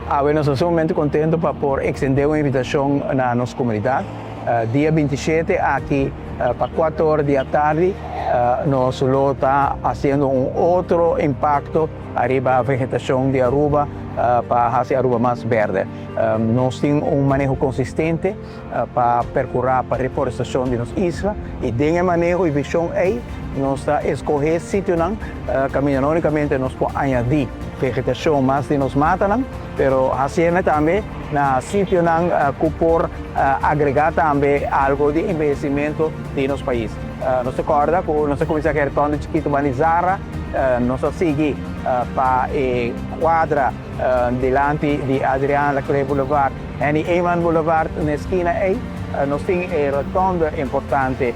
Nós estamos muito contentes por extender uma invitação na nossa comunidade. Dia 27, aqui, para 4 horas da tarde, nós está fazendo outro impacto arriba a vegetação de Aruba para fazer Aruba mais verde. Nós temos manejo consistente para percorrer para a reforestação de nossa isla e desse manejo e visão aí, nós está escolher sítio caminhando unicamente nós podemos añadir vegetação mais de nos mata, pero fazendo também na sítio que por agregar também algo de investimento de nosso país. Nós recorda que nós começamos a retorno de Chiquito Banizara, nós seguimos para a quadra delante de Adriana Laclay Boulevard e Eman Boulevard na esquina aí. Nós temos rotonda importante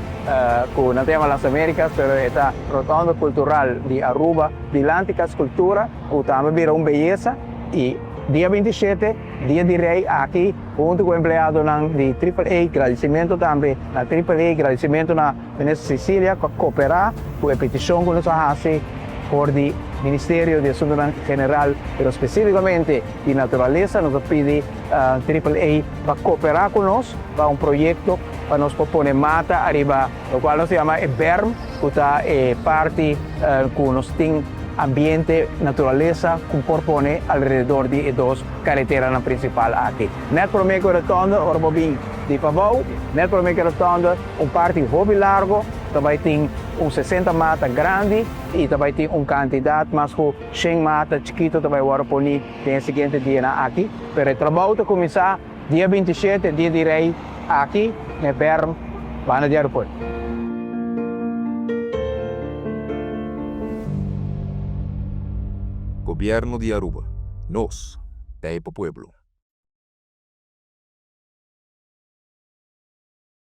que não temos nas Américas, mas é a rotonda cultural de Aruba, delante da escultura, que também vira uma beleza. E dia 27, dia de rei, aqui, junto com o empregado de AAA, agradecimento também na AAA, agradecimento na Ministra Cecília, cooperar com a petição que nós fazemos por o Ministério de Assuntos General, mas especificamente de Natureza, nós pedimos a AAA para cooperar conosco para um projeto para nós propor mata arriba, o qual nós chamamos BERM, que é parte que nós temos ambiente, natureza, que propõe alrededor de duas carreteras principais aqui. Net por meio que rotonda, Orbobim de Pavão, net por meio que rotonda, parte hobby largo, também tem 60 mata grande e também tem quantidade, mas com 100 mata chiquito também vai pôr no seguinte dia aqui. Pero o trabalho começa dia 27, dia de rei, aqui, no Berm, Bana de Aeroporto. Gobierno de Aruba. Nos, Taipa Pueblo.